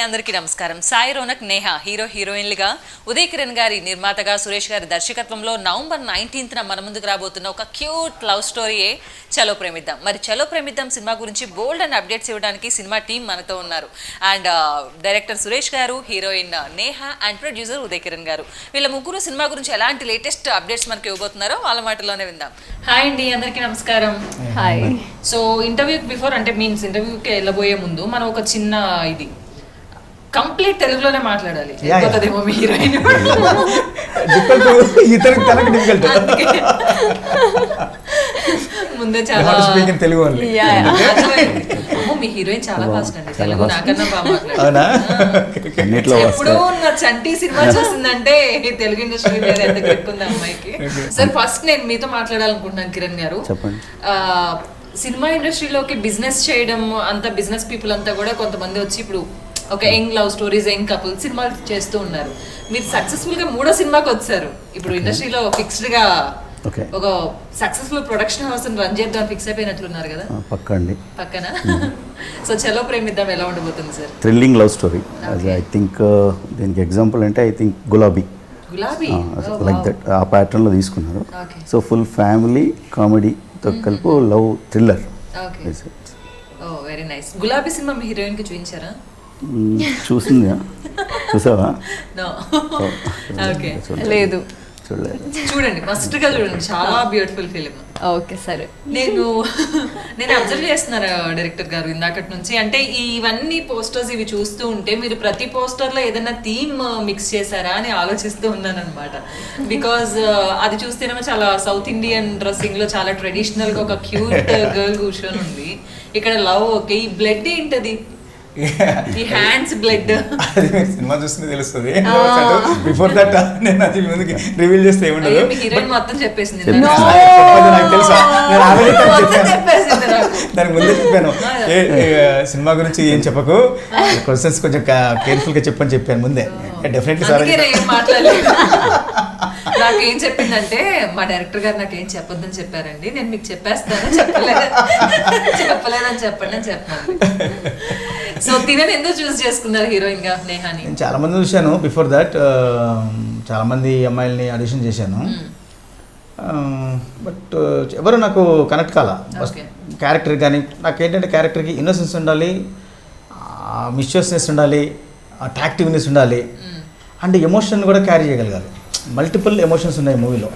అందరికీ నమస్కారం. సాయి రోనక్, నేహ హీరో హీరోయిన్లుగా, ఉదయ్ కిరణ్ గారి నిర్మాతగా, సురేష్ గారి దర్శకత్వంలో నవంబర్ 19న మన ముందుకు రాబోతున్న ఒక క్యూట్ లవ్ స్టోరీయే చలో ప్రేమిద్దాం. మరి చలో ప్రేమిద్దాం సినిమా గురించి బోల్డ్ అండ్ అప్డేట్స్ ఇవ్వడానికి సినిమా టీం మనతో ఉన్నారు. అండ్ డైరెక్టర్ సురేష్ గారు, heroine Neha and producer Uday Kiran గారు. వీళ్ళ ముగ్గురు సినిమా గురించి ఎలాంటి లేటెస్ట్ అప్డేట్స్ మనకి ఇవ్వబోతున్నారో వాళ్ళ మాటలోనే విందాం. హాయ్ అండి, అందరికీ నమస్కారం. హాయ్. సో ఇంటర్వ్యూకి బిఫోర్, అంటే మీన్స్ ఇంటర్వ్యూకి వెళ్ళబోయే ముందు మనం ఒక చిన్న ఇది కంప్లీట్ తెలుగులోనే మాట్లాడాలి. అయిపోతుందేమో మీ హీరోయిన్ ముందే చాలా తెలుగు మీ హీరోయిన్ చాలా ఫాస్ట్ అండి. తెలుగు నాకన్నా బాగా మాట్లాడారు. ఎప్పుడూ నా చంటి సినిమా చూసిందంటే తెలుగు ఇండస్ట్రీ మీద ఎంత గ్రిప్ ఉంది అమ్మాయికి. సార్ ఫస్ట్ నేను మీతో మాట్లాడాలనుకుంటున్నాను కిరణ్ గారు. సినిమా ఇండస్ట్రీలోకి బిజినెస్ చేయడం అంతా, బిజినెస్ పీపుల్ అంతా కూడా కొంతమంది వచ్చి ఇప్పుడు ఒక young love stories, young couple సినిమాలు చేస్తూ ఉన్నారు. మీరు సక్సెస్ఫుల్ గా 3వ సినిమాకి వచ్చారు. ఇప్పుడు ఇండస్ట్రీలో ఫిక్స్డ్ గా ఒక సక్సెస్ఫుల్ ప్రొడక్షన్ హౌస్ రన్ చేద్దాం ఫిక్స్ అయిపోయినట్లున్నారు కదా? పక్కన. సో చలో ప్రేమిద్దాం ఎలా ఉండబోతుంది sir? Thrilling love story. I think దీనికి ఎగ్జాంపుల్ అంటే ఐ థింక్ గులాబీ లైక్ దట్ ఆ ప్యాటర్న్ లో తీసుకున్నారు. సో ఫుల్ ఫ్యామిలీ కామెడీతో కలిపి లవ్ థ్రిల్లర్. Very nice. గులాబీ సినిమా మీ హీరోయిన్ కి చూపించారా? చూసిందా? చూసావా? లేదు, చూడండి, ఫస్ట్ గా చూడండి, చాలా బ్యూటిఫుల్ ఫిలిం. ఓకే సరే. నేను అబ్జర్వ్ చేస్తున్నాను డైరెక్టర్ గారు ఇందాకటి నుంచి. అంటే ఇవన్నీ పోస్టర్స్ ఇవి చూస్తూ ఉంటే మీరు ప్రతి పోస్టర్ లో ఏదైనా థీమ్ మిక్స్ చేశారా అని ఆలోచిస్తూ ఉన్నాను అనమాట. బికాజ్ అది చూస్తేనేమో చాలా సౌత్ ఇండియన్ డ్రెస్సింగ్ లో చాలా ట్రెడిషనల్ గా ఒక క్యూట్ గర్ల్ కూర్చొని ఉంది. ఇక్కడ లవ్ ఓకే. ఈ బ్లడ్ ఏంటది? ఈ హ్యాండ్స్ బ్లడ్ సినిమా చూస్తే తెలుస్తుంది. బిఫోర్ దట్ నేను అది ముందుకి రివీల్ చేస్తే ఏముండదు. మీ హీరోయిన్ మొత్తం చెప్పేసింది. నాకు తెలుసా, దానికి ముందే చెప్పాను సినిమా గురించి ఏం చెప్పకు, క్వశ్చన్స్ కొంచెం కేర్ఫుల్ గా చెప్పని చెప్పాను ముందే. డెఫినెట్లీ సార్ మాట్లాడలేదు. నాకేం చెప్పిందంటే, మా డైరెక్టర్ గారు నాకేం చెప్పొద్దని చెప్పారండి, నేను మీకు చెప్పేస్తాను, చెప్పలేదని చెప్పండి అని చెప్పాను. సో తినని ఎందుకు చూస్ చేసుకున్నారు హీరోయిన్ గా నేహాని? నేను చాలా మంది చూశాను. బిఫోర్ దట్ చాలా మంది అమ్మాయిల్ని ఆడిషన్ చేశాను. బట్ ఎవరు నాకు కనెక్ట్ కాల. క్యారెక్టర్ కానీ నాకేంటంటే క్యారెక్టర్కి ఇన్నోసెన్స్ ఉండాలి, మిస్చియస్నెస్ ఉండాలి, అట్రాక్టివ్నెస్ ఉండాలి, అండ్ ఎమోషన్ కూడా క్యారీ చేయగలగాలి. మల్టిపుల్ ఎమోషన్స్ ఉన్నాయి మూవీలో.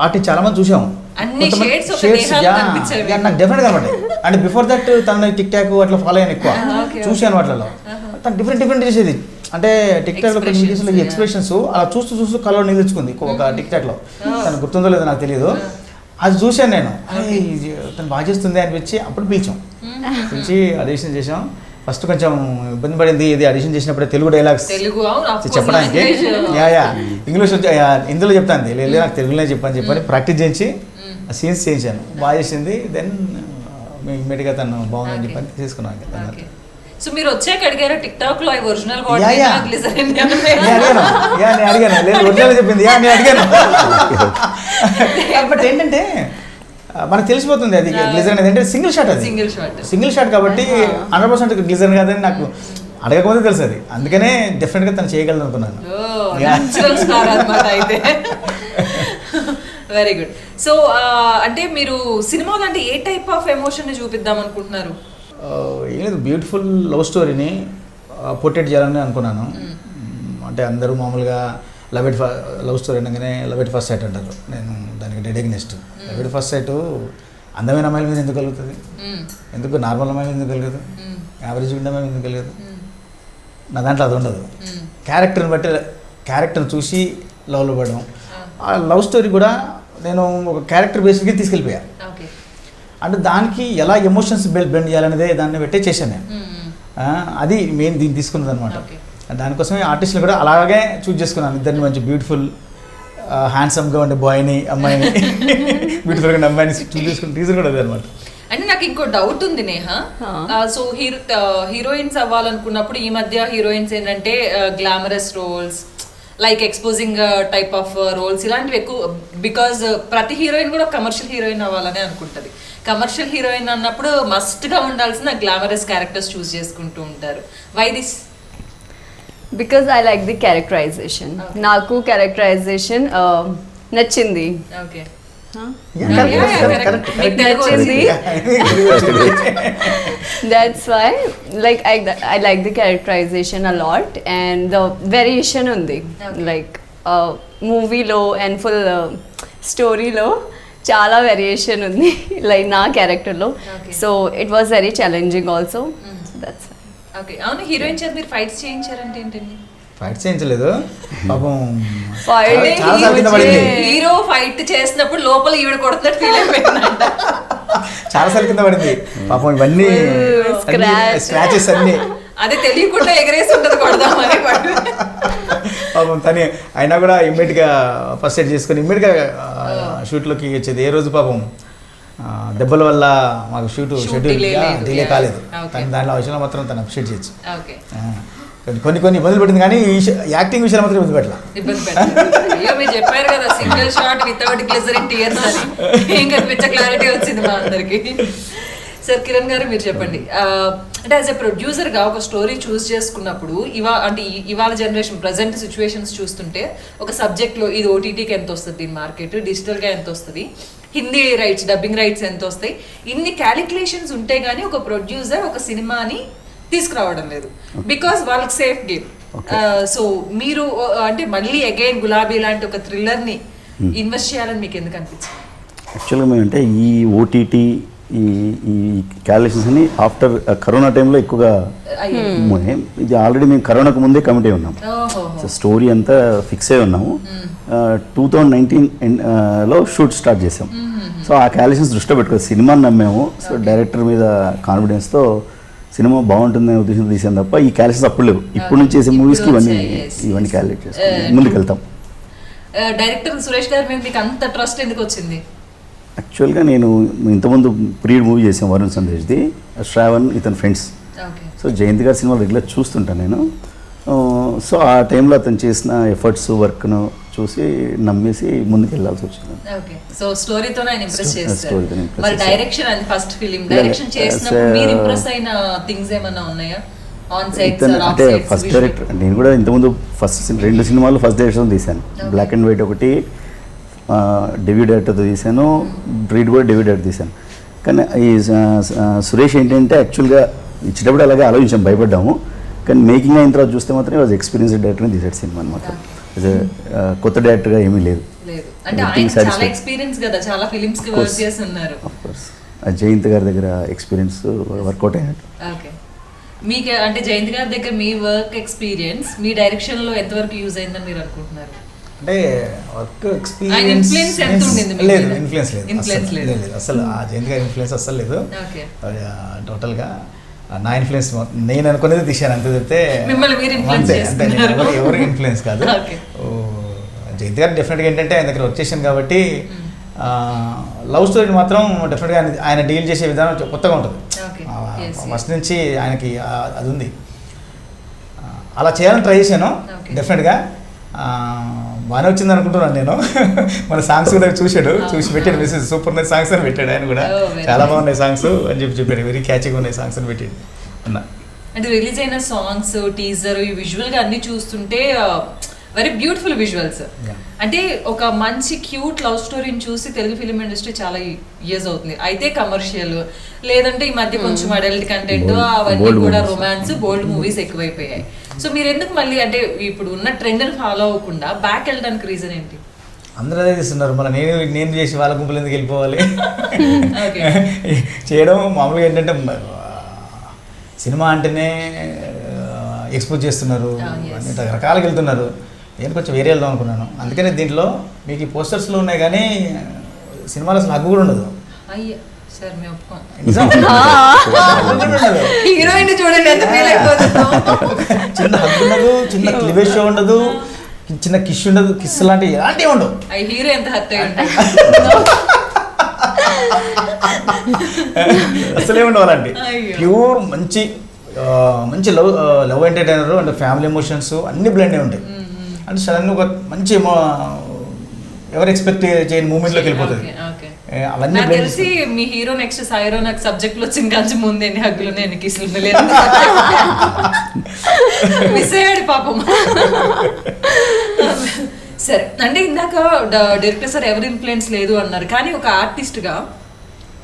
వాటిని చాలా మంది చూసాము. నాకు డెఫినెట్ కనబడ్డాయి. అండ్ బిఫోర్ దట్ తన టిక్ టాక్ అట్లా ఫాలో అయ్యాను, ఎక్కువ చూశాను వాటిలో. తను డిఫరెంట్ చేసేది. అంటే టిక్ టాక్ లో ఎక్స్ప్రెషన్స్ అలా చూస్తూ కలర్ నిలుచుకుంది ఒక టిక్ టాక్ లో. తను గుర్తుందో లేదో నాకు తెలియదు. అది చూశాను నేను. తను బాగా చేస్తుంది అనిపించి అప్పుడు పిలిచి ఆడిషన్ చేసాం. ఫస్ట్ కొంచెం ఇబ్బంది పడింది ఇది ఆడిషన్ చేసినప్పుడు తెలుగు డైలాగ్స్ చెప్పడానికి. ఇంగ్లీష్ హిందీలో చెప్తాను, లేదు నాకు తెలుగులోనే చెప్పని ప్రాక్టీస్ చేయించి ఆ సీన్స్ చేయించాను. బాగా చేసింది. దెన్ ఇమ్మీడియట్గా తను బాగుందని చెప్పని తీసుకున్నాను. సో మీరు వచ్చాక అడిగారు టిక్ టాక్ లో ఒరిజినల్ అడిగాను. లేదు ఒరిజినల్ చెప్పింది, నేను అడిగాను. బట్ ఏంటంటే మనకు తెలిసిపోతుంది అది గ్లిజరిన్ అనేది. అంటే సింగిల్ షాట్, అది సింగిల్ షాట్ కాబట్టి 100% గ్లిజరిన్ కాదని నాకు అడగకపోతే తెలుసు అది. అందుకనే డెఫినెట్గా తను చేయగలదు అనుకున్నాను. Very good. సో అంటే మీరు సినిమాలో అంటే ఏ టైప్ ఆఫ్ ఎమోషన్ ని చూపిద్దాం అనుకుంటున్నారు? ఏం లేదు, బ్యూటిఫుల్ లవ్ స్టోరీని పోర్ట్రేట్ చేయాలని అనుకున్నాను. అంటే అందరూ మామూలుగా లవ్ స్టోరీ అనగానే లవ్ ఎట్ ఫస్ట్ సైట్ అంటారు. నేను దానికి dead against. Love at first sight అందమైన అమ్మాయిల మీద ఎందుకు కలుగుతుంది? ఎందుకు నార్మల్ అమ్మాయిల మీద ఎందుకు కలగదు? యావరేజ్ ఉండే అమ్మాయి ఎందుకు కలగదు? నా దాంట్లో అది ఉండదు. క్యారెక్టర్ని బట్టి, క్యారెక్టర్ని చూసి లవ్లో పడడం. ఆ లవ్ స్టోరీ కూడా నేను ఒక క్యారెక్టర్ బేస్డ్గా తీసుకెళ్ళిపోయా. అంటే దానికి ఎలా ఎమోషన్స్ బెండ్ చేయాలనేదే దాన్ని పెట్టే చేశాను నేను. అది మెయిన్ దీన్ని తీసుకున్నది అనమాట. దానికోసమే ఆర్టిస్టులు కూడా అలాగే చూస్ చేసుకున్నాను. ఇద్దరిని మంచి బ్యూటిఫుల్ హ్యాండ్సమ్గా ఉండే బాయ్ని, అమ్మాయిని, బ్యూటిఫుల్గా ఉండే అమ్మాయిని చూస్ చేసుకుని రీజన్ కూడా అదే అనమాట. అంటే నాకు ఇంకో డౌట్ ఉంది నేహ. సో హీరోయిన్స్ అవ్వాలనుకున్నప్పుడు ఈ మధ్య హీరోయిన్స్ ఏంటంటే glamorous roles, like exposing type of roles ఇలాంటివి ఎక్కువ, బికాజ్ ప్రతి హీరోయిన్ కూడా కమర్షియల్ హీరోయిన్ అవ్వాలని అనుకుంటది. కమర్షియల్ హీరోయిన్ అన్నప్పుడు మస్ట్ గా ఉండాల్సిన గ్లామరస్ క్యారెక్టర్స్ చూస్ చేసుకుంటూ ఉంటారు. Why this? Because I like the characterization. నాకు క్యారెక్టరైజేషన్ నచ్చింది. Okay, that's why like I like the characterization a lot and the variation undi, like movie lo and full story lo chala variation undi like na character lo. So it was very challenging also. So that's why. Okay, avunu heroine char meer fights చేయించారంటే ఏంటండి? Fight చేయించలేదు పాపం, hero fight చేసినప్పుడు లోపల ఈవిడ కొడుతున్నట్టు feel అయిపోయిందంట. చాలా సార్లు కింద పడింది పాపం, ఇవన్నీ స్క్రాచెస్ అన్ని అదే తెలియకుండా ఎగరేసి ఉంటుంది కొడదామని పాపం. తని అయినా కూడా ఇమ్మీడియట్గా ఫస్ట్ ఎయిడ్ చేసుకొని ఇమ్మీడియట్గా షూట్లోకి వచ్చేది. ఏ రోజు పాపం దెబ్బల వల్ల మాకు షెడ్యూల్ డిలే కాలేదు. కానీ దానిలో విషయంలో మాత్రం తను అప్రిషియేట్ చేయొచ్చు. కొన్ని ఇబ్బందులు పెట్టింది, కానీ యాక్టింగ్ విషయాలు మాత్రం ఇబ్బంది పెట్టలేదు. మీరు చెప్పారు కదా single shot without glycerin tears అని, ఇంకా పిచ్చ క్లారిటీ వచ్చింది మా అందరికి. సార్ కిరణ్ గారు మీరు చెప్పండి, అంటే యాజ్ ఎ ప్రొడ్యూసర్గా ఒక స్టోరీ చూస్ చేసుకున్నప్పుడు ఇవాళ జనరేషన్ ప్రజెంట్ సిచ్యువేషన్స్ చూస్తుంటే ఒక సబ్జెక్ట్లో ఇది ఓటీటీకి ఎంత వస్తుంది దీని మార్కెట్, డిజిటల్గా ఎంత వస్తుంది, హిందీ రైట్స్ డబ్బింగ్ రైట్స్ ఎంత వస్తాయి, ఇన్ని క్యాలిక్యులేషన్స్ ఉంటే కానీ ఒక ప్రొడ్యూసర్ ఒక సినిమాని తీసుకురావడం లేదు, బికాస్ వాళ్ళకి సేఫ్ గేమ్. సో మీరు అంటే మళ్ళీ అగైన్ గులాబీ లాంటి ఒక థ్రిల్లర్ని ఇన్వెస్ట్ చేయాలని మీకు ఎందుకు అనిపించింది? యాక్చువల్గా మేమంటే ఈ ఓటీటీ ఈ క్యాలిక్యులేషన్స్ అని ఆఫ్టర్ కరోనా టైంలో ఎక్కువగా, ఇది ఆల్రెడీ మేము కరోనాకు ముందే కమిట్ అయి ఉన్నాం. సో స్టోరీ అంతా ఫిక్స్ అయి ఉన్నాము. 2019లో షూట్ స్టార్ట్ చేసాం. సో ఆ క్యాలిక్యులేషన్స్ దృష్టిలో పెట్టుకోవాలి, సినిమాని నమ్మాము. సో డైరెక్టర్ మీద కాన్ఫిడెన్స్తో సినిమా బాగుంటుందనే ఉద్దేశంతో తీసాను తప్ప ఈ క్యాలిక్యులేషన్స్ అప్పుడు లేవు. ఇప్పుడు నుంచి చేసే మూవీస్కి ఇవన్నీ క్యాలిక్యులేట్ చేసుకుని ముందుకు వెళ్తాం. డైరెక్టర్ సురేష్ గారి మీద మీకు అంత ట్రస్ట్ ఎందుకు వచ్చింది? యాక్చువల్గా నేను ఇంతకుముందు ప్రీడ్ మూవీ చేసాను వరుణ్ సందేశ్ది, శ్రావణ్ ఇతని ఫ్రెండ్స్. సో జయంతి గారి సినిమాలు రెగ్యులర్ చూస్తుంటాను నేను. సో ఆ టైంలో అతను చేసిన ఎఫర్ట్స్ వర్క్ను చూసి నమ్మేసి ముందుకు వెళ్ళాల్సి వచ్చింది. సో స్టోరీతో ఇంప్రెస్ చేస్తారు. మరి డైరెక్షన్ అది ఫస్ట్ ఫిలిం డైరెక్షన్ చేసినప్పుడు మీరు ఇంప్రెస్ అయిన థింగ్స్ ఏమైనా ఉన్నాయా? అంటే ఫస్ట్ డైరెక్టర్ నేను కూడా ఇంతకుముందు ఫస్ట్ 2 సినిమాలు ఫస్ట్ డైరెక్షన్ తీశాను. బ్లాక్ అండ్ వైట్ ఒకటి డెబ్యూ డైరెక్టర్తో తీశాను, బ్రీడ్ కూడా డెబ్యూ డైరెక్టర్ తీశాను. కానీ ఈ సురేష్ ఏంటంటే యాక్చువల్గా ఇచ్చేటప్పుడు అలాగే ఆలోచించాం, భయపడ్డాము. కానీ మేకింగ్ అయిన తర్వాత చూస్తే మాత్రం వాజ్ ఎక్స్పీరియన్స్డ్ డైరెక్టర్ని తీసాడు సినిమా అనమాట. కొత్త డైరెక్టర్గా ఏమీ లేదు. జయంత్ గారి దగ్గర ఎక్స్పీరియన్స్ వర్కౌట్ అయినట్టు. మీకు అంటే జయంత్ గారి దగ్గర మీ వర్క్ ఎక్స్పీరియన్స్ మీ డైరెక్షన్ లో ఎంతవరకు యూజ్ అయిందని మీరు అనుకుంటున్నారు? అంటే వర్క్ ఎక్స్పీరియన్స్ లేదు, ఇన్ఫ్లుయెన్స్ లేదు అసలు. ఆ జయంత్ గారి ఇన్ఫ్లుయెన్స్ అసలు లేదు. టోటల్గా నా ఇన్ఫ్లుయెన్స్ నేను అనుకునేది తీశాను అంతే చెప్తే, అంటే ఎవరు ఇన్ఫ్లుయెన్స్ కాదు. జయంత్ గారు డెఫినెట్గా ఏంటంటే ఆయన దగ్గర వర్క్ చేశాను కాబట్టి లవ్ స్టోరీని మాత్రం డెఫినెట్గా ఆయన డీల్ చేసే విధానం కొత్తగా ఉంటుంది. ఫస్ట్ నుంచి ఆయనకి అది ఉంది. అలా చేయాలని ట్రై చేశాను. డెఫినెట్గా బాగానే వచ్చింది అనుకుంటున్నాను నేను. మన సాంగ్స్ కూడా చూసి పెట్టాడు, మెసేజ్ సూపర్ నైస్ సాంగ్స్ అని పెట్టాడు. ఆయన కూడా చాలా బాగున్నాయి సాంగ్స్ అని చెప్పాడు, వెరీ క్యాచీగా ఉన్నాయి సాంగ్స్ అని పెట్టాడు. అంటే రిలీజ్ అయిన సాంగ్స్ టీజర్ ఈ విజువల్గా అన్ని చూస్తుంటే వెరీ బ్యూటిఫుల్ విజువల్స్. అంటే ఒక మంచి క్యూట్ లవ్ స్టోరీని చూసి తెలుగు ఫిలిం ఇండస్ట్రీ చాలా ఇయర్స్ అవుతుంది. అయితే కమర్షియల్ లేదంటే ఈ మధ్య కొంచెం అడల్ట్ కంటెంట్ అవన్నీ కూడా రొమాన్స్ బోల్డ్ మూవీస్ ఎక్కువైపోయాయి. సో మీరు ఎందుకు మళ్ళీ అంటే ఇప్పుడు ఉన్న ట్రెండ్ని ఫాలో అవ్వకుండా బ్యాక్ వెళ్ళడానికి రీజన్ ఏంటి? అందరూ అదే చేస్తున్నారు, మళ్ళీ నేను చేసి వాళ్ళ గుంపులు ఎందుకు వెళ్ళిపోవాలి చేయడం. మామూలుగా ఏంటంటే సినిమా అంటేనే ఎక్స్పోజ్ చేస్తున్నారు, అన్ని రకాలుగా వెళ్తున్నారు. నేను కొంచెం వేరే వెళ్దాం అనుకున్నాను. అందుకనే దీంట్లో మీకు ఈ పోస్టర్స్లో ఉన్నాయి కానీ సినిమాలో అసలు హక్కు కూడా ఉండదు. హీరోయిన్ చూడండి చిన్న హక్కు ఉండదు, చిన్న క్లివేజ్ షో ఉండదు, చిన్న కిష్ ఉండదు, కిస్ లాంటివి ఎలాంటివి ఉండవు. హీరో ఎంత హత్య అసలే ఉండవు అలాంటి. ప్యూర్ మంచి love entertainer and family emotions అన్ని బ్లెండ్ ఉంటాయి. అంటే సడన్ ఒక మంచి ఎవరు ఎక్స్పెక్ట్ చేయని మూమెంట్లోకి వెళ్ళిపోతుంది. అవన్నీ నాకు తెలిసి మీ హీరో నెక్స్ట్ సాయిరో నాకు సబ్జెక్ట్ లో చింకాల్సి ముందు ఎన్ని హగ్గులు నేను కిసులు లేదు మిస్ అయ్యాడు పాపం. సరే అంటే ఇందాక డైరెక్టర్ సార్ ఎవరి ఇన్ఫ్లుయెన్స్ లేదు అన్నారు, కానీ ఒక ఆర్టిస్ట్ గా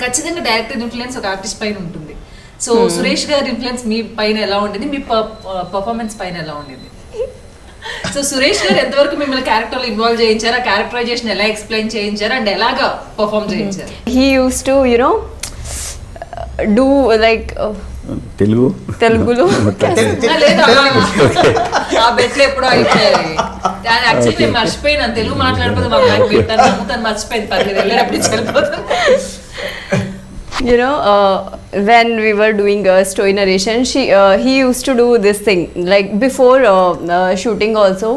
ఖచ్చితంగా డైరెక్టర్ ఇన్ఫ్లుయెన్స్ ఒక ఆర్టిస్ట్ పైన ఉంటుంది. సో సురేష్ గారి ఇన్ఫ్లుయెన్స్ మీ పైన ఎలా ఉండేది, మీ పర్ఫార్మెన్స్ పైన ఎలా ఉండేది? సో సురేష్ గారు ఎంతవరకు మిమ్మల్ని క్యారెక్టర్లో ఇన్వాల్వ్ చేయించారు, ఆ క్యారెక్టరైజేషన్ ఎలా ఎక్స్ప్లెయిన్ చేయించారు అండ్ ఎలాగా పర్ఫార్మ్ చేయించారు? He used to, you know, do like తెలుగులో ఆ బెట్లు ఎప్పుడో అయిపోయాయి. యాక్చువల్లీ నేను మర్చిపోయినాను తెలుగు మాట్లాడిపోతే మా అమ్మాయికి పెట్టాను, తను మర్చిపోయింది, 10 వెళ్ళేటప్పుడు చనిపోతాను. You know, when we were doing story narration, he used to do this thing like before shooting also.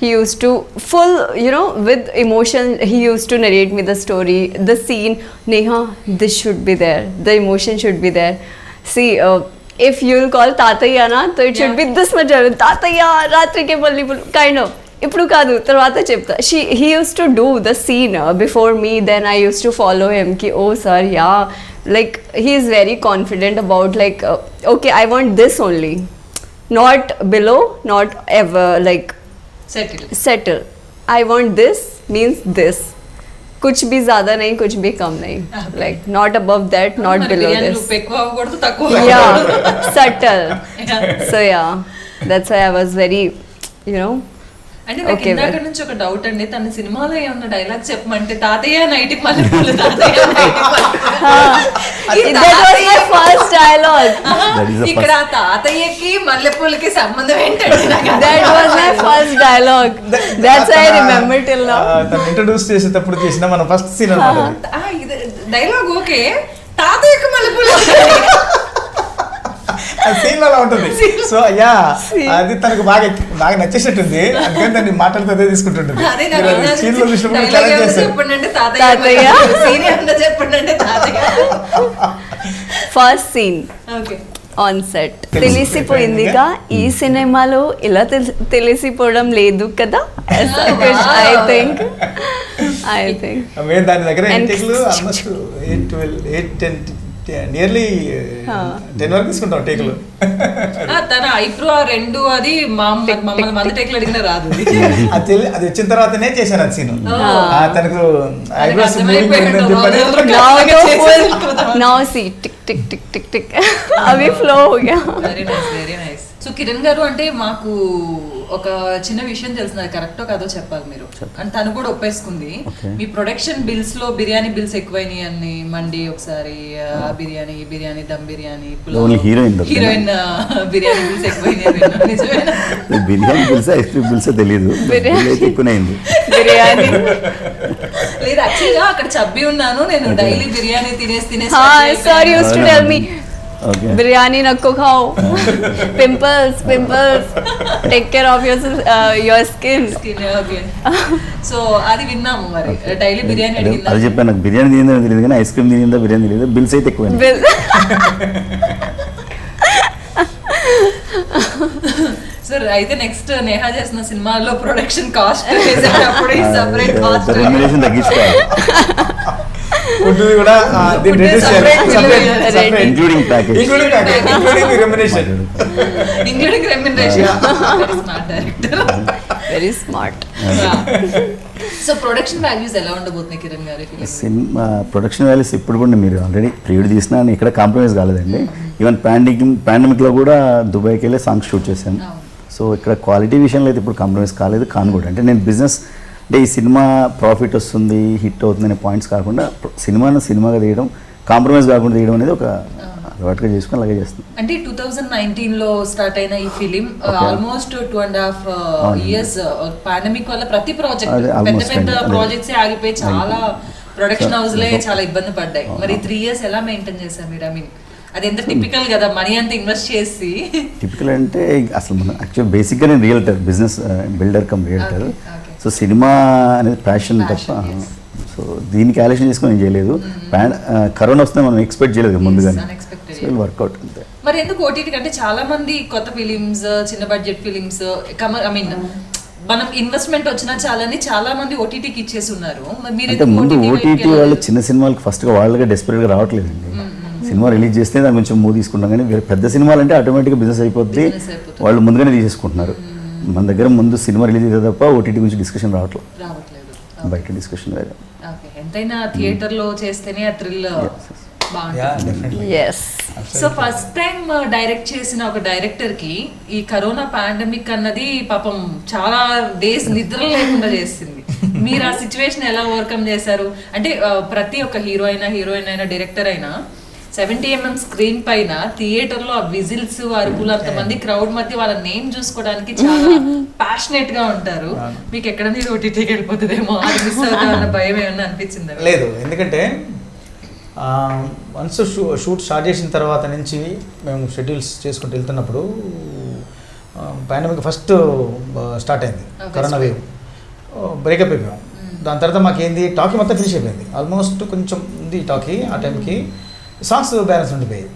He used to full, you know, with emotion he used to narrate me the story, the scene. Neha, this should be there, the emotion should be there. See, if you'll call Tataya na, so it should be this much. Tataya, Ratri ke balli kind of. ఇప్పుడు కాదు తర్వాత చెప్తా. He used to do the scene before me, then I used to follow him ki oh sir yeah, like he is very confident about like okay I want this only, not below, not ever like settle. I want this means this, कुछ भी ज़्यादा नहीं कुछ भी कम नहीं, like not above that, not below this. Yeah, subtle. So yeah, that's why I was very, you know. అంటే నాకు ఇందాక నుంచి ఒక డౌట్ అండి, తన సినిమాలో ఏమన్నా డైలాగ్ చెప్పమంటే తాతయ్య నైట్ మల్లెపూలు తాతయ్య ఇక్కడ తాతయ్యకి మల్లెపూలకి సంబంధం ఏంటంటే that was my first dialogue, that's why I remember till now. తను ఇంట్రడ్యూస్ చేసేటప్పుడు చేసిన మన ఫస్ట్ సీన్ అన్నమాట ఇది డైలాగ్. ఓకే, తాతయ్యకి మల్లెపూలు సీన్ అలా ఉంటుంది. సో అయ్యా అది తనకు బాగా బాగా నచ్చేసినట్టుంది, అందుకని దాన్ని మాట్లాడుతూ తీసుకుంటుంటుంది. ఫస్ట్ సీన్ ఆన్ సెట్ తెలిసిపోయిందిగా, ఈ సినిమాలో ఇలా తెలిసిపోవడం లేదు కదా. ఐ థింక్ దాని దగ్గర ఆల్మోస్ట్ 10 వరకు తీసుకుంటాం టేకులు. తన ఐబ్రో రెండు అది మమ్మల్ని 100 టేకులు అడిగినా రాదు. అది వచ్చిన తర్వాతనే చేశాను అది సీన్. తనకు eyebrows now see tick tick tick tick tick అవి ఫ్లో हो गया. Very nice, very nice. So Kiran గారు అంటే మాకు ఒక చిన్న విషయం తెలిసింది, కరెక్టో కాదో చెప్పాలి మీరు. అంటే తను కూడా ఒప్పేసుకుంది మీ ప్రొడక్షన్ బిల్స్ లో బిర్యానీ బిల్స్ ఎక్కువైనాయి అని. మండి ఒకసారి బిర్యానీ, బిర్యానీ దమ్ బిర్యానీ, హీరోయిన్ బిర్యానీ బిల్స్ ఎక్కువైనాయి. నిజమేనా? Biryani bills ice cream bills తెలియదు, ఎక్కువైంది బిర్యానీ లేదు. యాక్చువల్గా అక్కడ చబ్బి ఉన్నాను నేను, డైలీ బిర్యానీ తినేసి sir used to tell me biryani nakko khao, pimples take care of your skin. Okay. So అది విన్నాము మరి, డైలీ బిర్యానీ అడిగిందా? అది చెప్పాను, నాకు బిర్యానీ తిందా తెలియదు కానీ ఐస్ క్రీమ్ తిందా బిర్యానీ తెలియదు, బిల్స్ అయితే ఎక్కువ. సార్ అయితే నెక్స్ట్ నేహా చేసిన సినిమాలో ప్రొడక్షన్ కాస్ట్ వేసేటప్పుడు సపరేట్ కాస్ట్ తగ్గించుకోవాలి, కూడా including package, including remuneration. Very smart. So production values ఎలా ఉండబోతున్నాయి కిరణ్ గారు? సినిమా ప్రొడక్షన్ వాల్యూస్ ఇప్పుడు కూడా మీరు ఆల్రెడీ ప్రీవిడ్ తీసినా ఇక్కడ కాంప్రమైజ్ కాలేదండి. ఈవెన్ పాండమిక్లో కూడా దుబాయ్కి వెళ్ళి సాంగ్స్ షూట్ చేశాను. సో ఇక్కడ క్వాలిటీ విషయంలో అయితే ఇప్పుడు కాంప్రమైజ్ కాను కూడా. అంటే నేను బిజినెస్ అంటే ఈ సినిమా ప్రాఫిట్ వస్తుంది, హిట్ అవుతుంది అనే పాయింట్స్ కాకుండా సినిమాగా తీయడం, కాంప్రమైజ్ కాకుండా తీయడం అనేది ఒక అలవాటుగా చేసుకుని అలాగే చేస్తాను. అంటే 2019 లో స్టార్ట్ అయిన ఈ ఫిలిం ఆల్మోస్ట్ 2.5 years పాండమిక్ వల్ల ప్రతి ప్రాజెక్ట్ పెద్ద ప్రాజెక్ట్స్ ఆగిపోయి చాలా ప్రొడక్షన్ హౌస్ లే చాలా ఇబ్బంది పడ్డాయి. మరి 3 years ఎలా మెయింటైన్ చేశారు మీరు? ఐ మీన్ అది ఎంత టిపికల్ కదా, మనీ అంత ఇన్వెస్ట్ చేసి. టిపికల్ అంటే అసలు మనం యాక్చువల్ బేసిక్గా నేను realtor, business builder come realtor. So cinema అనేది ప్యాషన్ తప్ప, సో దీన్ని క్యాలిక్యులేషన్ చేసుకొని నేను చేయలేదు. కరోనా వస్తే మనం ఎక్స్పెక్ట్ చేయలేదు ముందుగానే, సో వర్కౌట్ అంతే. మరి ఎందుకు ఓటీటీ కంటే చాలా మంది కొత్త ఫిలిమ్స్, చిన్న బడ్జెట్ ఫిలిమ్స్, ఐ మీన్ మనం ఇన్వెస్ట్మెంట్ వచ్చినా చాలని చాలా మంది ఓటీటీకి ఇచ్చేసి ఉన్నారు. మరి మీరు అంటే ఎందుకు ముందు OTT ఓటీటీ వైపుకి వాళ్ళు చిన్న సినిమాలకు ఫస్ట్గా వాళ్ళగా డెస్పరేట్గా రావట్లేదండి. సినిమా రిలీజ్ చేస్తే దాని కొంచెం మూవ్ తీసుకుంటాం, కానీ వేరే పెద్ద సినిమాలు అంటే ఆటోమేటిక్గా బిజినెస్ అయిపోద్ది, వాళ్ళు ముందుగానే తీసేసుకుంటున్నారు. మన దగ్గర ముందు సినిమా రిలీజ్ అయితే తప్ప ఓటీటీ గురించి డిస్కషన్ రావట్లేదు, బయట డిస్కషన్ వేరే. ఎంతైనా థియేటర్ లో చేస్తేనే ఆ థ్రిల్ బాగుంటుంది. Yes. So first time direct చేసిన ఒక డైరెక్టర్ కి ఈ కరోనా పాండమిక్ అన్నది పాపం చాలా డేస్ నిద్ర లేకుండా చేసింది. మీరు ఆ సిచ్యువేషన్ ఎలా ఓవర్కమ్ చేశారు? అంటే ప్రతి ఒక్క హీరోయిన్ అయినా డైరెక్టర్ అయినా 70mm స్క్రీన్ పైన థియేటర్ లో ఆ విజిల్స్ అరుపులు అంతమంది క్రౌడ్ మధ్య వాళ్ళ నేమ్ చూసుకోవడానికి చాలా ప్యాషనేట్ గా ఉంటారు. మీకు ఎక్కడ మీరు ఓటీటీకి వెళ్ళిపోతుందేమో అది మిస్ అవుతా అన్న భయం ఏమన్నా అనిపించిందా? లేదు, ఎందుకంటే వన్స్ షూట్ స్టార్ట్ చేసిన తర్వాత నుంచి మేము షెడ్యూల్స్ చేసుకుంటూ వెళ్తున్నప్పుడు పాండమిక్ ఫస్ట్ స్టార్ట్ అయింది, కరోనా వేవ్, బ్రేకప్ అయిపోయాం. దాని తర్వాత మాకేంది టాకీ మొత్తం ఫినిష్ అయిపోయింది, ఆల్మోస్ట్ కొంచెం ఉంది టాకీ. ఆ టైంకి సాంగ్స్ బ్యాలెన్స్ ఉండిపోయాయి.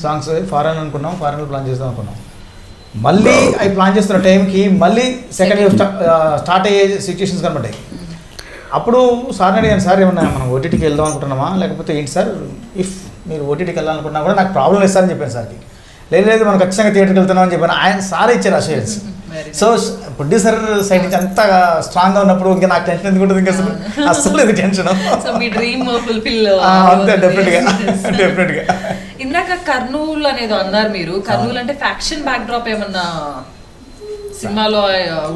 సాంగ్స్ ఫారెన్ అనుకున్నాం, ఫారెన్లో ప్లాన్ చేద్దాం అనుకున్నాం. మళ్ళీ అవి ప్లాన్ చేస్తున్న టైంకి మళ్ళీ సెకండ్ వేవ్ స్టార్ట్ అయ్యే సిచ్యువేషన్స్ కనబడ్డాయి. అప్పుడు సార్ని అడిగాను, సార్ ఏమన్నా మనం ఓటీటీకి వెళ్దాం అనుకుంటున్నామా లేకపోతే ఏంటి సార్, ఇఫ్ మీరు ఓటీటీకి వెళ్ళాలనుకున్నా కూడా నాకు ప్రాబ్లం లేదు సార్ అని చెప్పాను సార్కి. లేదు మనం ఖచ్చితంగా థియేటర్కి వెళ్తున్నాం అని చెప్పాను. ఆయన సార్ ఇచ్చారు అష్యూరెన్స్. సో ప్రొడ్యూసర్ సైడ్ నుంచి అంత స్ట్రాంగ్గా ఉన్నప్పుడు ఇంకా నాకు టెన్షన్ ఎందుకు ఉంటుంది, ఇంకా అసలు లేదు టెన్షన్. అంతే, డెఫినెట్గా. ఇందాక కర్నూలు అనేది అన్నారు మీరు, కర్నూలు అంటే ఫ్యాక్షన్ బ్యాక్ డ్రాప్ ఏమన్నా సినిమాలో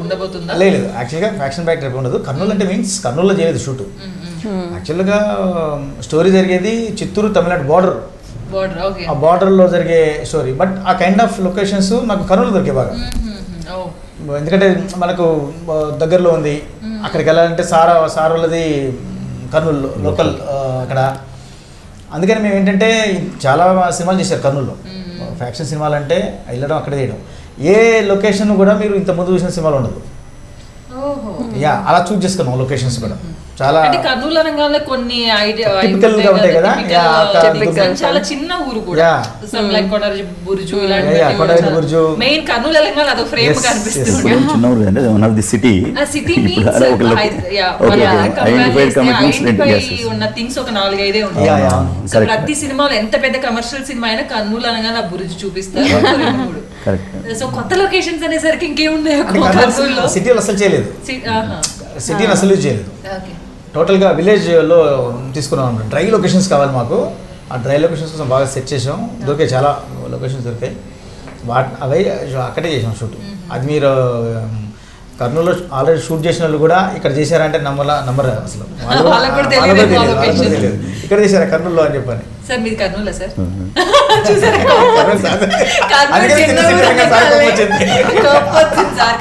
ఉండబోతుందా? లేదు, యాక్చువల్గా ఫ్యాక్షన్ బ్యాక్ డ్రాప్ ఉండదు. కర్నూలు అంటే మీన్స్ కర్నూలులో చేయలేదు షూట్. యాక్చువల్గా స్టోరీ జరిగేది చిత్తూరు తమిళనాడు బార్డర్, ఆ బార్డర్లో జరిగే స్టోరీ. బట్ ఆ కైండ్ ఆఫ్ లొకేషన్స్ నాకు కర్నూలు దొరికే బాగా, ఎందుకంటే మనకు దగ్గరలో ఉంది. అక్కడికి వెళ్ళాలంటే సార్ వాళ్ళది కర్నూలు లోకల్ అక్కడ. అందుకని మేము ఏంటంటే చాలా సినిమాలు చేశారు కర్నూలులో. ఫ్యాక్షన్ సినిమాలు అంటే వెళ్ళడం అక్కడే చేయడం. ఏ లొకేషన్ కూడా మీరు ఇంత ముందు చూసిన సినిమాలు ఉండదు. అలా చూస్ చేసుకున్నాం లొకేషన్స్ కూడా. చాలా కర్నూలు అనగానే కొన్ని టిపికల్ గా ఉంటాయి కదా, చాలా చిన్న ఊరు కూడా, కొడారి బుర్జు మెయిన్ కర్నూలు అనగానే అదొక ఫ్రేమ్ కనిపిస్తుంది. చిన్న ఊరు అంటే వన్ ఆఫ్ ది సిటీ ఉన్న థింగ్స్ ఒక 4-5 ఉంటాయి. ప్రతి సినిమాలో ఎంత పెద్ద కమర్షియల్ సినిమా అయినా కర్నూలు అనగానే ఆ బుర్జు చూపిస్తారు. సో కొత్త లొకేషన్స్ అనేసరికి ఇంకేమున్నాయి కర్నూలులో? సిటీలో అసలు చేయలేదు, సిటీని అసలు చేయలేదు. టోటల్గా విలేజ్లో తీసుకున్నాం. డ్రై లొకేషన్స్ కావాలి మాకు. ఆ డ్రై లొకేషన్స్ కోసం బాగా సెట్ చేసాం, దొరికాయి, చాలా లొకేషన్స్ దొరికాయి. అవి అక్కడే చేసాం షూట్. అది మీరు కర్నూలులో ఆల్రెడీ షూట్ చేసిన వాళ్ళు కూడా ఇక్కడ చేశారంటే నమ్మరు అసలు, ఇక్కడ చేశారా కర్నూలులో అని చెప్పని. సార్ మీది కర్నూలా సార్?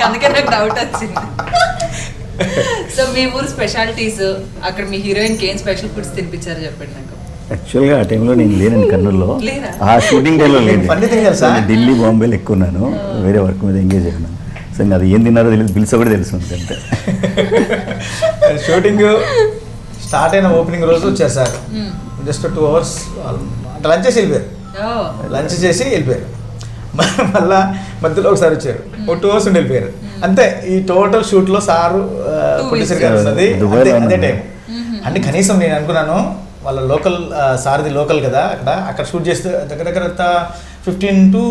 అందుకే నాకు డౌట్ వచ్చింది. సో మీ ఊరు స్పెషాలిటీస్, అక్కడ మీ హీరోయిన్కి ఏం స్పెషల్ ఫుడ్స్ తినిపించారు చెప్పండి నాకు. యాక్చువల్గా ఆ టైంలో నేను లేనండి కర్నూలులో, ఆ షూటింగ్ టైంలో లేదు. ఢిల్లీ బాంబేలో ఎక్కువ ఉన్నాను, వేరే వర్క్ మీద ఎంగేజ్ అయినాను. సో ఇంకా అది ఏం తిన్నారో తెలియదు, పిలిచా కూడా తెలుసు అంతే. షూటింగ్ స్టార్ట్ అయిన ఓపెనింగ్ రోజు వచ్చారు సార్, జస్ట్ 2 hours అంటే లంచ్ చేసి వెళ్ళిపోయారు. లంచ్ చేసి వెళ్ళిపోయారు. మళ్ళా మధ్యలో ఒకసారి వచ్చారు, 2 hours ఉండి వెళ్ళిపోయారు అంతే. ఈ టోటల్ షూట్లో సారు ప్రొడ్యూసర్ గారు ఉన్నది అదే టైం. అంటే కనీసం నేను అనుకున్నాను వాళ్ళ లోకల్ సార్ది లోకల్ కదా, అక్కడ షూట్ చేస్తే దగ్గర 15 to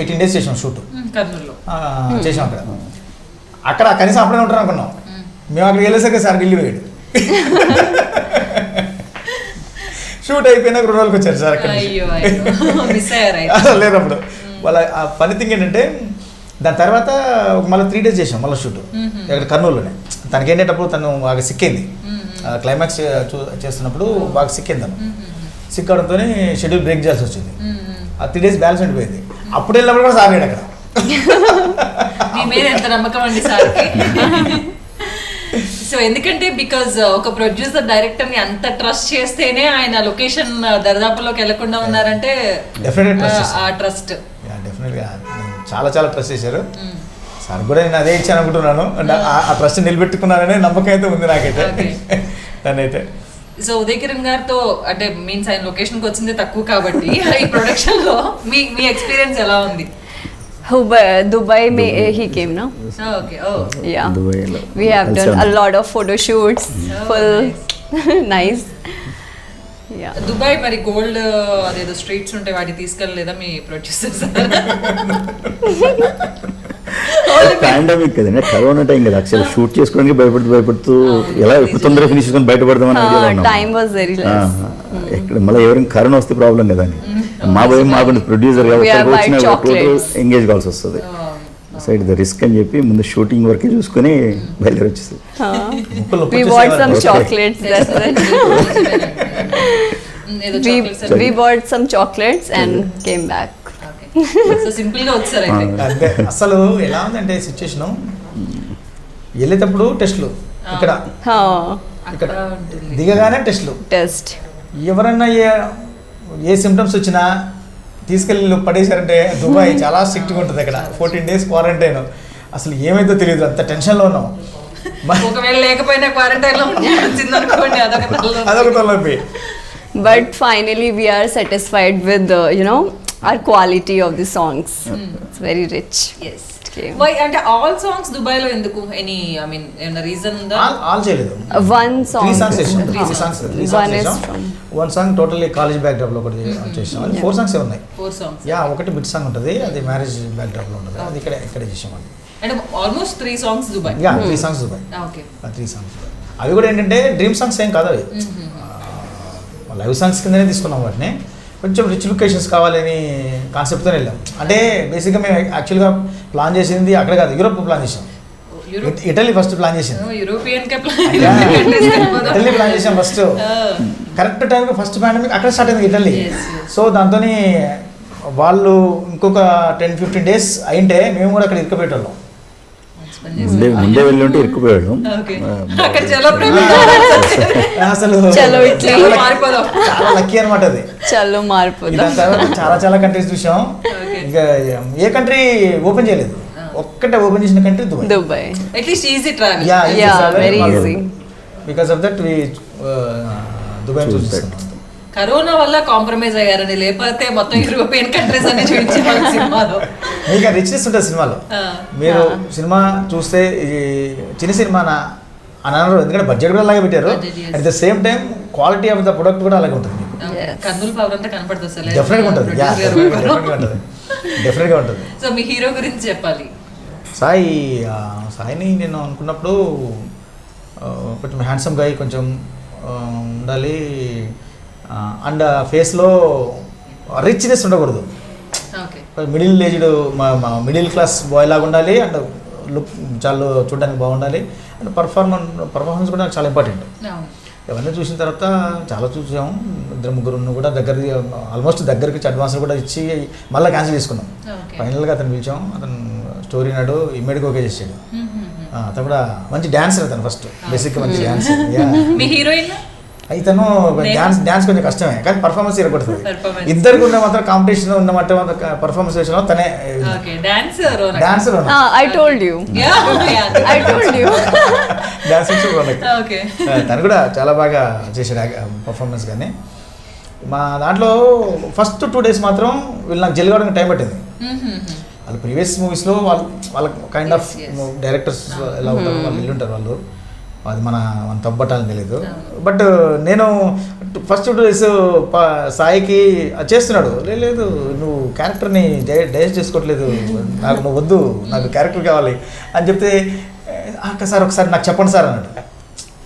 18 days చేసాం షూట్ చేసాం అక్కడ కనీసం అప్పుడే ఉంటారు అనుకున్నాం. మేము అక్కడికి వెళ్ళేసరికి సార్ ఢిల్లీ పోయాడు. షూట్ అయిపోయినా 2 రోజులకి వచ్చారు సార్ అక్కడ. లేదు అప్పుడు వాళ్ళ ఆ పని థింగ్ ఏంటంటే దాని తర్వాత మళ్ళీ 3 days చేసాం మళ్ళీ షూట్ ఇక్కడ కర్నూలులోనే. తనకి ఏంటంటే తను బాగా సిక్కింది, క్లైమాక్స్ చేస్తున్నప్పుడు బాగా సిక్కింది. తను సిక్ అవడంతో షెడ్యూల్ బ్రేక్ చేయాల్సి వచ్చింది. ఆ 3 days బ్యాలెన్స్ ఉండిపోయింది. అప్పుడు వెళ్ళినప్పుడు కూడా సార్ అక్కడ. ఎంత నమ్మకం అండి సార్కి. సో ఎందుకంటే బికాజ్ ఒక ప్రొడ్యూసర్ డైరెక్టర్ ని అంత ట్రస్ట్ చేస్తేనే ఆయన లొకేషన్ దరిదాపుల్లోకి వెళ్లకుండా ఉన్నారంటే ఆ ట్రస్ట్ డెఫినెట్గా చాలా ట్రస్ట్ చేశారు సార్ కూడా. నేను అదే ఇచ్చాను అనుకుంటున్నాను, అంటే ఆ ట్రస్ట్ నిలబెట్టుకున్నాననే నమ్మకం అయితే ఉంది నాకైతే దానైతే. సో ఉదయ్ కిరణ్ గారితో అంటే మీన్స్ ఆయన లొకేషన్కి వచ్చిందే తక్కువ కాబట్టి ఈ ప్రొడక్షన్ లో మీ ఎక్స్పీరియన్స్ ఎలా ఉంది? Dubai he came, no? Okay. Oh. Yeah. దుబాయ్లో We have done a lot of photo shoots. Full nice. Yeah. Dubai మరి గోల్డ్ అదేదో స్ట్రీట్స్ ఉంటే వాటి తీసుకెళ్ళలేదా మీ ప్రొడ్యూసర్స్? పాండమిక్ కదండి, కరోనా టైం కదా, యాక్చువల్ షూట్ చేసుకోవడానికి భయపడుతూ ఎలా ఎప్పుడు తొందరగా ఫినిష్ చేసుకొని బయటపడదామని ఐడియాలో ఉన్నాం. Time was very less. ఎక్కడ మళ్ళీ ఎవరైనా కరోనా వస్తే ప్రాబ్లం కదా అని మా భయం మాకు ప్రొడ్యూసర్ ఎంగేజ్ కావాల్సి వస్తుంది. సైడ్ ద రిస్క్ అని చెప్పి ముందు షూటింగ్ వరకే చూసుకొని బయలుదేరి వచ్చేస్తుంది. We bought some chocolates. That's it. We bought some chocolates and came back. So simple గా వచ్చారు అయితే. అంటే అసలు ఎలా ఉందంటే సిచ్యుయేషన్, వెళ్ళేటప్పుడు టెస్ట్లు ఇక్కడ ఇక్కడ దిగగానే టెస్ట్లు. Test. ఎవరన్నా ఏ సిమ్టమ్స్ వచ్చినా తీసుకెళ్ళి పడేశారంటే దుబాయ్ చాలా స్ట్రిక్ట్గా ఉంటుంది. అక్కడ 14 days క్వారంటైన్. అసలు ఏమైందో తెలియదు, అంత టెన్షన్లో ఉన్నాం. ఒకవేళ లేకపోయినా క్వారంటైన్ లో అనుకోండి అదొక తలనొప్పి. But finally we are satisfied with the, our quality of the songs. It's very rich. Yes. Okay. Why అంటే ఆల్ సాంగ్స్ దుబాయ్ లో ఎందుకు? ఎనీ ఐ మీన్ ఏమైనా రీజన్ ఉందా? ఆల్ చేయలేదు. One song. 3 songs చేసాం. 3 songs One is చేసాం. from. One song totally college back drop లో ఒకటి చేసాం. అది 4 songs ఉన్నాయి. 4 songs. యా, ఒకటి బిట్ సాంగ్ ఉంటుంది, అది మ్యారేజ్ బ్యాక్ డ్రాప్ లో ఉంటుంది, అది ఇక్కడ చేసాం. అది అంటే almost 3 songs Dubai. Yeah, 3 songs Dubai. Okay. 3 songs. అవి కూడా ఏంటంటే డ్రీమ్ సాంగ్స్ ఏం కాదు, అవి లైవ్ సాంగ్స్ కిందనే తీసుకున్నాం వాటిని. కొంచెం రిచ్ లొకేషన్స్ కావాలని కాన్సెప్ట్తో వెళ్ళాం. అంటే బేసిక్గా మేము యాక్చువల్గా ప్లాన్ చేసింది అక్కడ కాదు, యూరోప్ ప్లాన్ చేసాం. ఇటలీ ఫస్ట్ ప్లాన్ చేసాం. ఇటలీ ప్లాన్ చేసాం ఫస్ట్. కరెక్ట్ టైంకి ఫస్ట్ పాండమిక్ అక్కడ స్టార్ట్ అయింది ఇటలీ. సో దాంతో వాళ్ళు ఇంకొక 10-15 days అయింటే మేము కూడా అక్కడ ఇరుక్కుపోయేటోళ్ళం. ముందే వెళ్ళి ఉంటే ఇరుక్కుపోయాడు. అసలు చాలా లక్కీ అనమాట అది. చాలా చాలా కంట్రీస్ చూసాం. ఇంకా ఏ కంట్రీ ఓపెన్ చేయలేదు, ఒక్కటే ఓపెన్ చేసిన country Dubai. At least easy travel. Very easy. Because of that we Dubai చూస్తున్నాం. కరోనా వల్ల కాంప్రమైజ్ అయ్యారని, లేకపోతే మొత్తం యూరోపియన్ కంట్రీస్ అన్ని చూపించేవాళ్ళు సినిమాలో. మీకు రిచ్నెస్ ఉంటుంది సినిమాలో. మీరు సినిమా చూస్తే ఇది చిన్న సినిమానా అని అనరు, ఎందుకంటే బడ్జెట్ కూడా అలాగే పెట్టారు. At the same time quality of the product కూడా అలాగే ఉంటుంది. కన్నుల పవర్ అంతా కనపడుతుంది. డెఫినెట్గా ఉంటుంది, డెఫినెట్గా ఉంటుంది. సో మీ హీరో గురించి చెప్పాలి. సాయిని నేను అనుకున్నప్పుడు కొంచెం హ్యాండ్సమ్ గా కొంచెం ఉండాలి, అండ్ ఫేస్లో రిచ్నెస్ ఉండకూడదు. Middle aged middle class boy లాగా ఉండాలి, అండ్ లుక్ చాలా చూడడానికి బాగుండాలి, అండ్ పర్ఫార్మెన్స్ కూడా నాకు చాలా ఇంపార్టెంట్. ఇవన్నీ చూసిన తర్వాత చాలా చూసాము. 2-3 కూడా ఆల్మోస్ట్ దగ్గరికి అడ్వాన్స్ కూడా ఇచ్చి మళ్ళీ క్యాన్సిల్ చేసుకున్నాం. ఫైనల్గా అతను పిలిచాం, అతను స్టోరీ నాడు ఇమ్మీడియట్గా ఓకే చేసాడు. అతను కూడా మంచి డాన్సర్, అతను ఫస్ట్ బేసిక్గా మంచి డాన్సర్. ఇతను డాన్స్ కొంచెం కష్టమే, కానీ పర్ఫార్మెన్స్ ఇరగొడుతుంది. ఇద్దరికి ఉన్న మాత్రం కాంపిటీషన్ ఉన్న మాత్రం పర్ఫార్మెన్స్ విషయంలో తనే డాన్సర్. తను కూడా చాలా బాగా చేశాడు పర్ఫార్మెన్స్. కానీ మా దాంట్లో ఫస్ట్ 2 days మాత్రం వీళ్ళు నాకు జెల్ కావడానికి టైం పట్టింది. వాళ్ళు ప్రీవియస్ మూవీస్లో వాళ్ళ కైండ్ ఆఫ్ డైరెక్టర్స్ ఎలా ఉంటారు, వాళ్ళు వెళ్ళుంటారు, వాళ్ళు అది మన తప్పటాలని తెలియదు. బట్ నేను ఫస్ట్ 2 days సాయికి చేస్తున్నాడు, లేదు నువ్వు క్యారెక్టర్ని డైజెస్ట్ చేసుకోవట్లేదు, నాకు నువ్వు వద్దు, నాకు క్యారెక్టర్ కావాలి అని చెప్తే, సార్ ఒకసారి నాకు చెప్పండి సార్ అన్నాడు.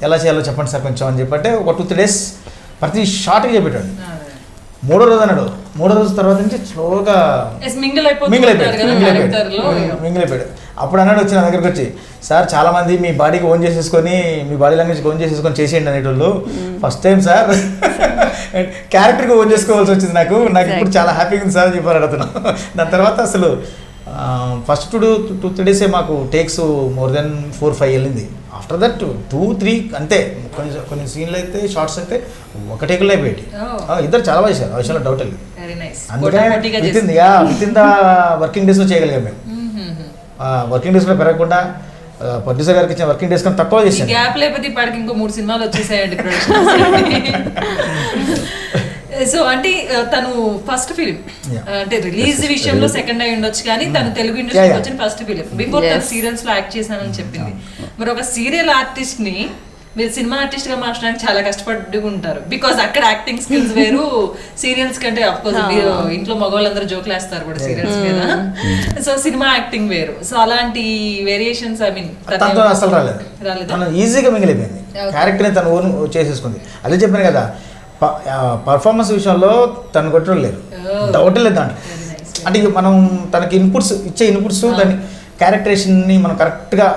ఎలా చేయాలో చెప్పండి సార్ కొంచెం అని చెప్పంటే ఒక 2-3 days ప్రతి షార్ట్గా చెప్పాడు. 3వ రోజు అన్నాడు. 3వ రోజు తర్వాత నుంచి స్లోగా మింగిల్ అయిపోయాడు. అప్పుడు అన్నాడు వచ్చి నా దగ్గరికి వచ్చి, సార్ చాలామంది మీ బాడీకి ఓన్ చేసేసుకొని, మీ బాడీ లాంగ్వేజ్ ఓన్ చేసేసుకొని చేసేయండి అనేటోళ్ళు, ఫస్ట్ టైం సార్ క్యారెక్టర్కి ఓన్ చేసుకోవాల్సి వచ్చింది నాకు ఇప్పుడు చాలా హ్యాపీగా ఉంది సార్ అని చెప్పారు అతను. దాని తర్వాత అసలు ఫస్ట్ 2-3 days మాకు టేక్స్ మోర్ దెన్ 4-5 వెళ్ళింది. ఆఫ్టర్ దట్ 2-3 అంతే. కొన్ని సీన్లు అయితే షార్ట్స్ అయితే ఒక టేకుల్లో అయిపోయాయి. ఇద్దరు చాలా బాగా చేశారు, ఆ విషయంలో డౌట్ లేదు. అందుకనే విత్ ఇన్ ద వర్కింగ్ డేస్లో చేయగలిగాం మేము. వర్కింగ్ డేస్లో పెరగకుండా ప్రొడ్యూసర్ గారికి ఇచ్చిన వర్కింగ్ డేస్ కన్నా తక్కువ చేశాను. గ్యాప్ లేకపోతే ఇప్పటికి ఇంకో 3 సినిమాలు వచ్చేసాయండి. సో అంటే తను ఫస్ట్ ఫిలిం Yeah. అంటే రిలీజ్ విషయంలో సెకండ్ అయి ఉండొచ్చు కానీ తను తెలుగు ఇండస్ట్రీ Yeah. వచ్చిన ఫస్ట్ ఫిలిం బిఫోర్ తను Yes. సీరియల్స్ లో యాక్ట్ చేశానని చెప్పింది. మరి ఒక సీరియల్ ఆర్టిస్ట్ ని మీరు సినిమా ఆర్టిస్ట్ గా మార్చడానికి చాలా కష్టపడి ఉంటారు బికాస్ అక్కడ యాక్టింగ్ స్కిల్స్ వేరు సీరియల్స్ కంటే అఫ్ కోర్స్ మీరు ఇంట్లో మగవాళ్ళందరూ జోకులు వేస్తారు కూడా సీరియల్స్ మీద. సో సినిమా యాక్టింగ్ వేరు. సో అలాంటి వేరియేషన్స్ ఐ మీన్ తనతో అసలు రాలేదు, తను ఈజీగా మిగిలిపోయింది. క్యారెక్టర్ని తను ఓన్ చేసేసుకుంది. అదే చెప్పాను కదా, పర్ఫార్మెన్స్ విషయంలో తను కొట్టడం లేదు, డౌట్ లేదు దాంట్లో. అంటే ఇక మనం తనకి ఇచ్చే ఇన్పుట్స్ దాని క్యారెక్టరేషన్ని మనం కరెక్ట్గా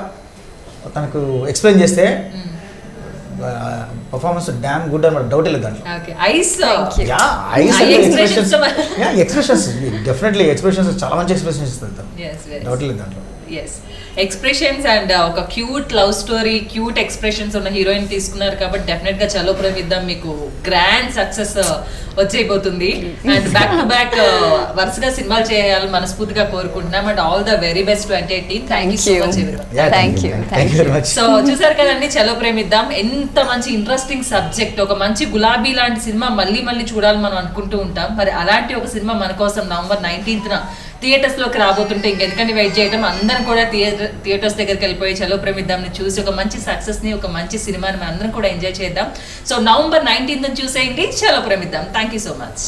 తనకు ఎక్స్ప్లెయిన్ చేస్తే పర్ఫార్మెన్స్ డ్యామ్ గుడ్ అనమాట, డౌట్ లేదు దాంట్లో. ఎక్స్ప్రెషన్స్ డెఫినెట్లీ ఎక్స్ప్రెషన్స్ చాలా మంచి ఎక్స్ప్రెషన్స్ ఇస్తుంది తను, డౌట్ లేదు దాంట్లో. ఎక్స్ప్రెషన్స్ అండ్ ఒక cute love story, cute expressions ఉన్న హీరోయిన్ తీసుకున్నారు కాబట్టి డెఫినెట్ గా చలో ప్రేమిద్దాం మీకు గ్రాండ్ సక్సెస్ వచ్చేయబోతుంది. అండ్ బ్యాక్ టు బ్యాక్ వరుసగా సినిమాలు చేయాలని మనస్ఫూర్తిగా కోరుకుంటున్నాం. And all the very best 2018. Thank you so much everyone. Thank you. So చూసారు కదండి చలో ప్రేమిద్దాం, ఎంత మంచి ఇంట్రెస్టింగ్ సబ్జెక్ట్. ఒక మంచి గులాబీ లాంటి సినిమా మళ్ళీ మళ్ళీ చూడాలని మనం అనుకుంటూ ఉంటాం. మరి అలాంటి ఒక సినిమా మన కోసం నవంబర్ 19th థియేటర్స్ లోకి రాబోతుంటే ఇంకెందుకని వెయిట్ చేయడం, అందరం కూడా థియేటర్స్ దగ్గరికి వెళ్ళిపోయి చలో ప్రేమిద్దాంని చూసి ఒక మంచి సక్సెస్ ని, ఒక మంచి సినిమాని మనం అందరం కూడా ఎంజాయ్ చేద్దాం. సో నవంబర్ 19th చూసేయండి Chalo Premiddam. Thank you so much.